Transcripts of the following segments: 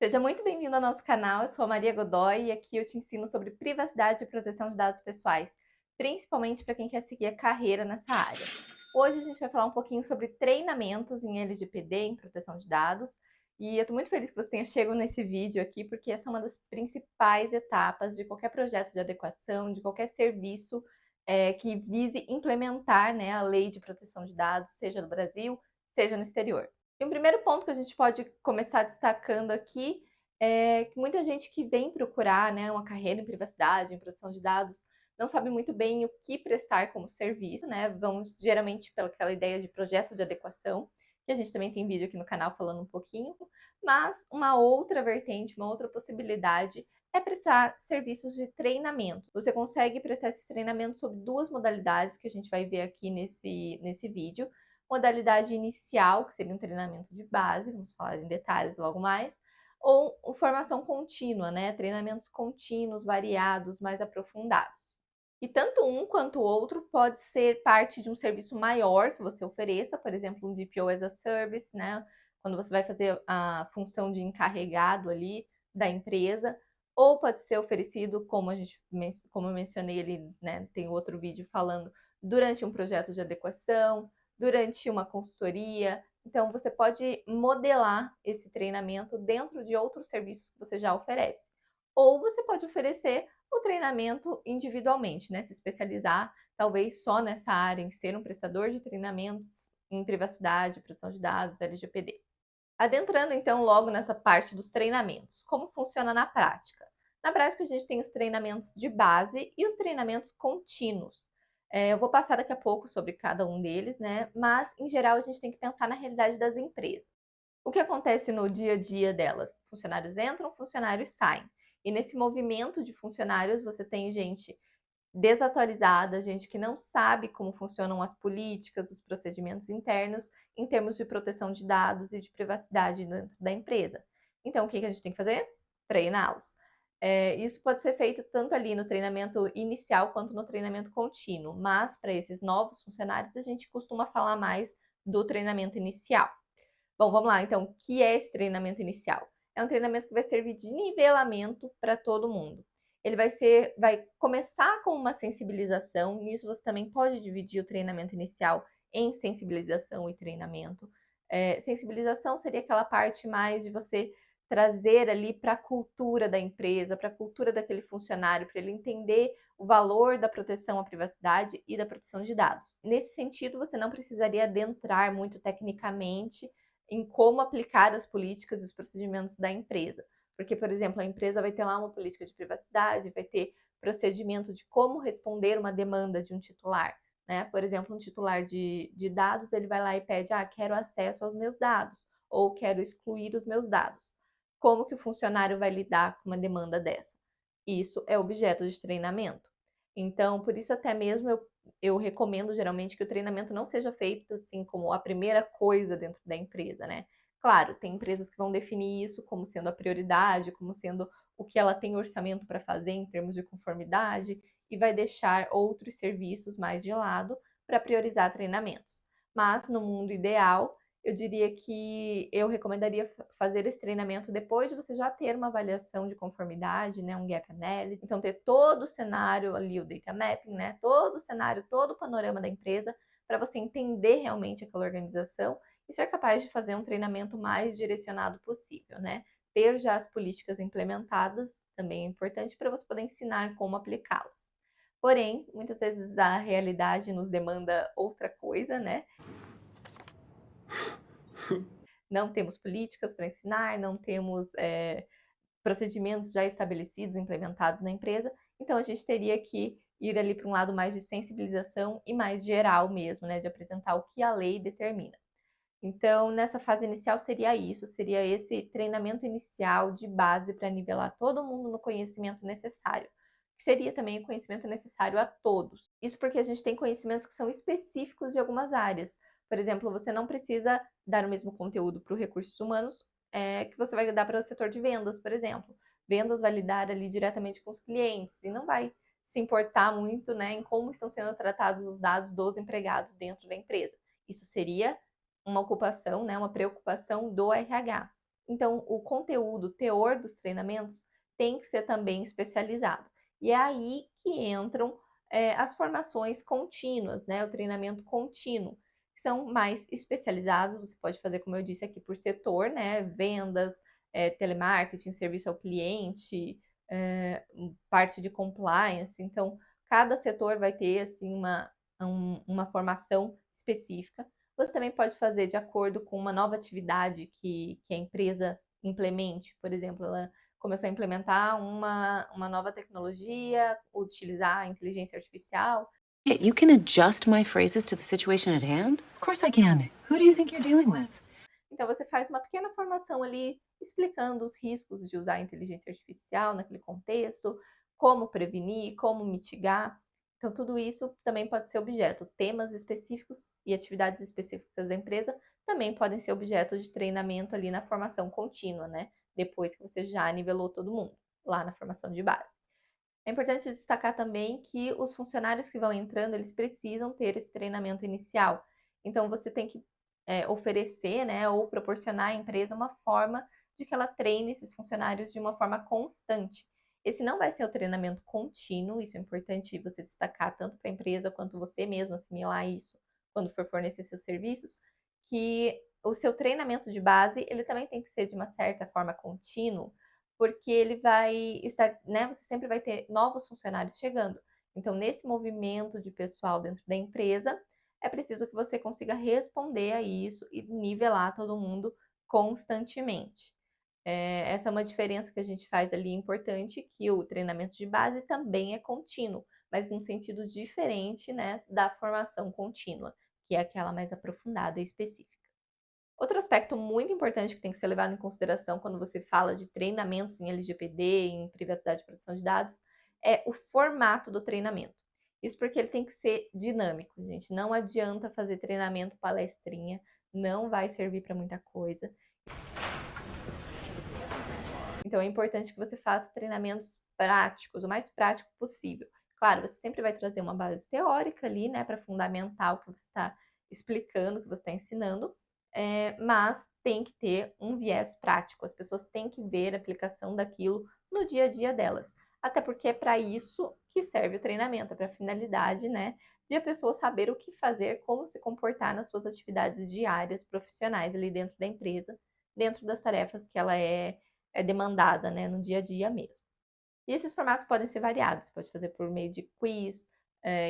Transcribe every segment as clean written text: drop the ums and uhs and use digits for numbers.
Seja muito bem-vindo ao nosso canal, eu sou a Maria Godoy e aqui eu te ensino sobre privacidade e proteção de dados pessoais, principalmente para quem quer seguir a carreira nessa área. Hoje a gente vai falar um pouquinho sobre treinamentos em LGPD, em proteção de dados, e eu estou muito feliz que você tenha chegado nesse vídeo aqui, porque essa é uma das principais etapas de qualquer projeto de adequação, de qualquer serviço que vise implementar, né, a lei de proteção de dados, seja no Brasil, seja no exterior. E um primeiro ponto que a gente pode começar destacando aqui é que muita gente que vem procurar, né, uma carreira em privacidade, em proteção de dados, não sabe muito bem o que prestar como serviço, né? Vão geralmente pelaquela ideia de projeto de adequação, que a gente também tem vídeo aqui no canal falando um pouquinho, mas uma outra vertente, uma outra possibilidade é prestar serviços de treinamento. Você consegue prestar esses treinamentos sobre duas modalidades que a gente vai ver aqui nesse vídeo. Modalidade inicial, que seria um treinamento de base, vamos falar em detalhes logo mais, ou formação contínua, né? Treinamentos contínuos, variados, mais aprofundados. E tanto um quanto o outro pode ser parte de um serviço maior que você ofereça, por exemplo, um DPO as a Service, né? Quando você vai fazer a função de encarregado ali da empresa, ou pode ser oferecido, como eu mencionei ali, né? Tem outro vídeo falando durante um projeto de adequação, durante uma consultoria. Então, você pode modelar esse treinamento dentro de outros serviços que você já oferece. Ou você pode oferecer o treinamento individualmente, né? Se especializar talvez só nessa área, em ser um prestador de treinamentos em privacidade, proteção de dados, LGPD. Adentrando então logo nessa parte dos treinamentos, como funciona na prática? Na prática, a gente tem os treinamentos de base e os treinamentos contínuos. Eu vou passar daqui a pouco sobre cada um deles, né? Mas, em geral, a gente tem que pensar na realidade das empresas. O que acontece no dia a dia delas? Funcionários entram, funcionários saem. E nesse movimento de funcionários, você tem gente desatualizada, gente que não sabe como funcionam as políticas, os procedimentos internos em termos de proteção de dados e de privacidade dentro da empresa. Então, o que a gente tem que fazer? Treiná-los. Isso pode ser feito tanto ali no treinamento inicial quanto no treinamento contínuo, mas para esses novos funcionários a gente costuma falar mais do treinamento inicial. Bom, vamos lá, então, o que é esse treinamento inicial? É um treinamento que vai servir de nivelamento para todo mundo. Ele vai começar com uma sensibilização, nisso você também pode dividir o treinamento inicial em sensibilização e treinamento. Sensibilização seria aquela parte mais de você trazer ali para a cultura da empresa, para a cultura daquele funcionário, para ele entender o valor da proteção à privacidade e da proteção de dados. Nesse sentido, você não precisaria adentrar muito tecnicamente em como aplicar as políticas e os procedimentos da empresa. Porque, por exemplo, a empresa vai ter lá uma política de privacidade, vai ter procedimento de como responder uma demanda de um titular. Né? Por exemplo, um titular de dados, ele vai lá e pede, quero acesso aos meus dados, ou quero excluir os meus dados. Como que o funcionário vai lidar com uma demanda dessa? Isso é objeto de treinamento. Então, por isso até mesmo eu recomendo geralmente que o treinamento não seja feito assim como a primeira coisa dentro da empresa, né? Claro, tem empresas que vão definir isso como sendo a prioridade, como sendo o que ela tem orçamento para fazer em termos de conformidade e vai deixar outros serviços mais de lado para priorizar treinamentos. Mas no mundo ideal, eu diria que eu recomendaria fazer esse treinamento depois de você já ter uma avaliação de conformidade, né, um gap analysis, então ter todo o cenário ali, o data mapping, né, todo o cenário, todo o panorama da empresa, para você entender realmente aquela organização e ser capaz de fazer um treinamento mais direcionado possível, né? Ter já as políticas implementadas também é importante para você poder ensinar como aplicá-las. Porém, muitas vezes a realidade nos demanda outra coisa, né? Não temos políticas para ensinar, não temos procedimentos já estabelecidos, implementados na empresa, então a gente teria que ir ali para um lado mais de sensibilização e mais geral mesmo, né, de apresentar o que a lei determina. Então, nessa fase inicial seria isso, seria esse treinamento inicial de base para nivelar todo mundo no conhecimento necessário, que seria também o conhecimento necessário a todos. Isso porque a gente tem conhecimentos que são específicos de algumas áreas. Por exemplo, você não precisa dar o mesmo conteúdo para os recursos humanos que você vai dar para o setor de vendas, por exemplo. Vendas vai lidar ali diretamente com os clientes e não vai se importar muito, né, em como estão sendo tratados os dados dos empregados dentro da empresa. Isso seria uma ocupação, né, uma preocupação do RH. Então, o conteúdo, o teor dos treinamentos tem que ser também especializado. E é aí que entram as formações contínuas, né? O treinamento contínuo, que são mais especializados. Você pode fazer, como eu disse aqui, por setor, né? Vendas, telemarketing, serviço ao cliente, parte de compliance. Então, cada setor vai ter assim uma formação específica. Você também pode fazer de acordo com uma nova atividade que a empresa implemente. Por exemplo, ela começou a implementar uma nova tecnologia, utilizar a inteligência artificial. Yeah, you can adjust my phrases to the situation at hand? Of course I can. Who do you think you're dealing with? Então, você faz uma pequena formação ali explicando os riscos de usar a inteligência artificial naquele contexto, como prevenir, como mitigar. Então, tudo isso também pode ser objeto. Temas específicos e atividades específicas da empresa também podem ser objeto de treinamento ali na formação contínua, né? Depois que você já nivelou todo mundo, lá na formação de base. É importante destacar também que os funcionários que vão entrando, eles precisam ter esse treinamento inicial. Então, você tem que oferecer, né, ou proporcionar à empresa uma forma de que ela treine esses funcionários de uma forma constante. Esse não vai ser o treinamento contínuo, isso é importante você destacar tanto para a empresa quanto você mesmo assimilar isso quando for fornecer seus serviços, que o seu treinamento de base, ele também tem que ser de uma certa forma contínuo, porque ele vai estar, né, você sempre vai ter novos funcionários chegando. Então, nesse movimento de pessoal dentro da empresa, é preciso que você consiga responder a isso e nivelar todo mundo constantemente. Essa é uma diferença que a gente faz ali importante, que o treinamento de base também é contínuo, mas num sentido diferente, né, da formação contínua, que é aquela mais aprofundada e específica. Outro aspecto muito importante que tem que ser levado em consideração quando você fala de treinamentos em LGPD, em privacidade e proteção de dados, é o formato do treinamento. Isso porque ele tem que ser dinâmico, gente. Não adianta fazer treinamento palestrinha, não vai servir para muita coisa. Então é importante que você faça treinamentos práticos, o mais prático possível. Claro, você sempre vai trazer uma base teórica ali, né, para fundamentar o que você está explicando, o que você está ensinando, mas tem que ter um viés prático. As pessoas têm que ver a aplicação daquilo no dia a dia delas. Até porque é para isso que serve o treinamento, é para a finalidade, né, de a pessoa saber o que fazer, como se comportar nas suas atividades diárias, profissionais ali dentro da empresa, dentro das tarefas que ela é demandada, né, no dia a dia mesmo. E esses formatos podem ser variados, pode fazer por meio de quiz,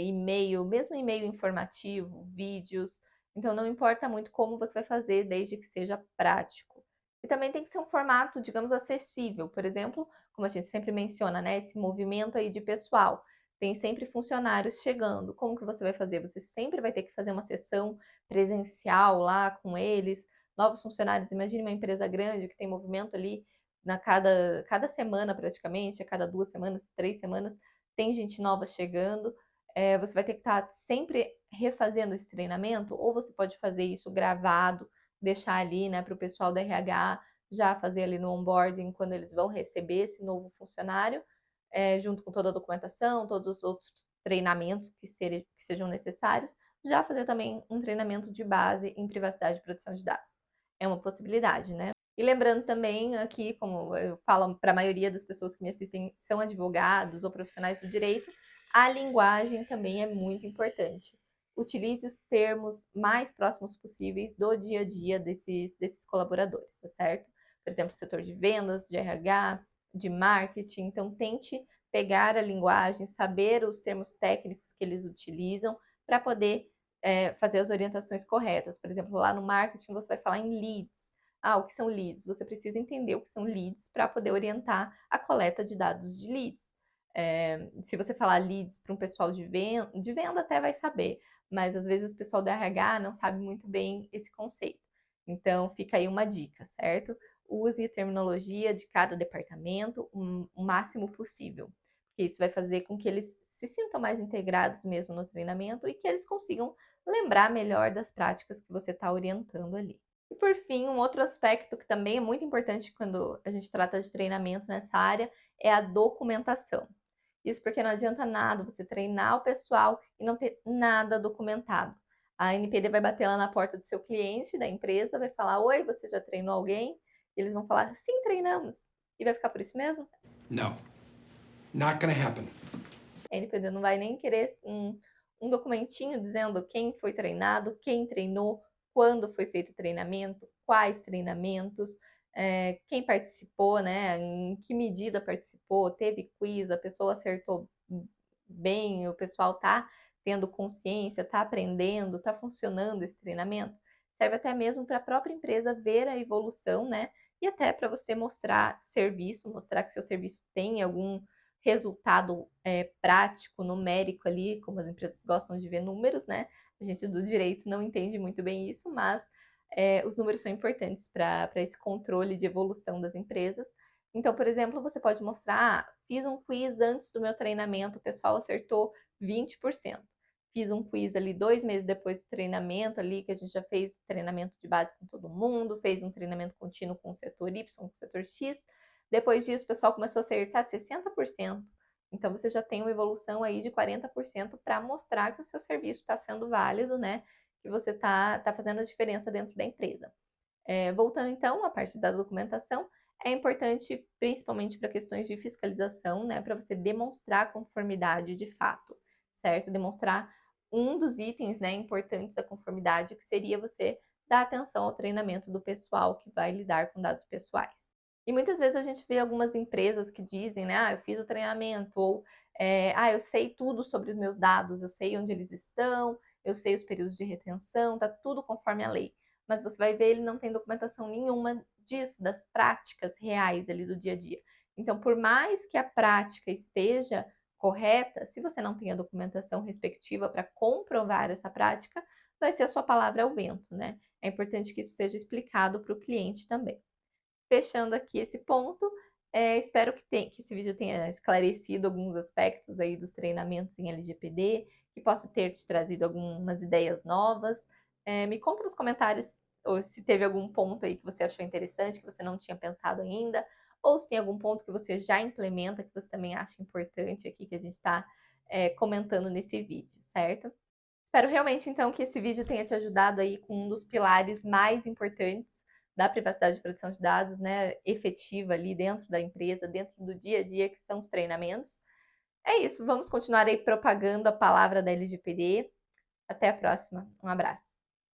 e-mail, mesmo e-mail informativo, vídeos. Então, não importa muito como você vai fazer, desde que seja prático. E também tem que ser um formato, digamos, acessível. Por exemplo, como a gente sempre menciona, né, esse movimento aí de pessoal. Tem sempre funcionários chegando. Como que você vai fazer? Você sempre vai ter que fazer uma sessão presencial lá com eles. Novos funcionários, imagine uma empresa grande que tem movimento ali cada semana praticamente, a cada 2 semanas, 3 semanas, tem gente nova chegando. Você vai ter que estar sempre refazendo esse treinamento, ou você pode fazer isso gravado, deixar ali, né, para o pessoal da RH já fazer ali no onboarding quando eles vão receber esse novo funcionário, junto com toda a documentação, todos os outros treinamentos que sejam necessários, já fazer também um treinamento de base em privacidade e proteção de dados. É uma possibilidade, né? E lembrando também aqui, como eu falo para a maioria das pessoas que me assistem são advogados ou profissionais do direito, a linguagem também é muito importante. Utilize os termos mais próximos possíveis do dia a dia desses colaboradores, tá certo? Por exemplo, setor de vendas, de RH, de marketing. Então, tente pegar a linguagem, saber os termos técnicos que eles utilizam para poder fazer as orientações corretas. Por exemplo, lá no marketing você vai falar em leads. O que são leads? Você precisa entender o que são leads para poder orientar a coleta de dados de leads. Se você falar leads para um pessoal de venda até vai saber, mas às vezes o pessoal do RH não sabe muito bem esse conceito. Então, fica aí uma dica, certo? Use a terminologia de cada departamento o máximo possível, porque isso vai fazer com que eles se sintam mais integrados mesmo no treinamento e que eles consigam lembrar melhor das práticas que você está orientando ali. E por fim, um outro aspecto que também é muito importante quando a gente trata de treinamento nessa área é a documentação. Isso porque não adianta nada você treinar o pessoal e não ter nada documentado. A NPD vai bater lá na porta do seu cliente, da empresa, vai falar: Oi, você já treinou alguém? eles vão falar, sim, treinamos. E vai ficar por isso mesmo? No, not gonna happen. A NPD não vai nem querer um documentinho dizendo quem foi treinado, quem treinou, quando foi feito o treinamento, quais treinamentos, quem participou, né? Em que medida participou, teve quiz, a pessoa acertou bem, o pessoal tá tendo consciência, tá aprendendo, tá funcionando esse treinamento. Serve até mesmo para a própria empresa ver a evolução, né? E até para você mostrar serviço, mostrar que seu serviço tem algum resultado prático, numérico ali, como as empresas gostam de ver números, né? A gente do direito não entende muito bem isso, mas os números são importantes para esse controle de evolução das empresas. Então, por exemplo, você pode mostrar, fiz um quiz antes do meu treinamento, o pessoal acertou 20%. Fiz um quiz ali 2 meses depois do treinamento ali, que a gente já fez treinamento de base com todo mundo, fez um treinamento contínuo com o setor Y, com o setor X. Depois disso, o pessoal começou a acertar 60%. Então, você já tem uma evolução aí de 40% para mostrar que o seu serviço está sendo válido, né? Que você está fazendo a diferença dentro da empresa. Voltando então à parte da documentação, é importante principalmente para questões de fiscalização, né? Para você demonstrar conformidade de fato, certo? Demonstrar um dos itens, né, importantes da conformidade, que seria você dar atenção ao treinamento do pessoal que vai lidar com dados pessoais. E muitas vezes a gente vê algumas empresas que dizem, né, eu fiz o treinamento, ou eu sei tudo sobre os meus dados, eu sei onde eles estão, eu sei os períodos de retenção, tá tudo conforme a lei. Mas você vai ver, ele não tem documentação nenhuma disso, das práticas reais ali do dia a dia. Então, por mais que a prática esteja correta, se você não tem a documentação respectiva para comprovar essa prática, vai ser a sua palavra ao vento, né? É importante que isso seja explicado para o cliente também. Fechando aqui esse ponto, espero que esse vídeo tenha esclarecido alguns aspectos aí dos treinamentos em LGPD, que possa ter te trazido algumas ideias novas. Me conta nos comentários ou se teve algum ponto aí que você achou interessante, que você não tinha pensado ainda, ou se tem algum ponto que você já implementa, que você também acha importante aqui, que a gente está comentando nesse vídeo, certo? Espero realmente, então, que esse vídeo tenha te ajudado aí com um dos pilares mais importantes da privacidade de proteção de dados, né, efetiva ali dentro da empresa, dentro do dia a dia, que são os treinamentos. É isso, vamos continuar aí propagando a palavra da LGPD. Até a próxima, um abraço.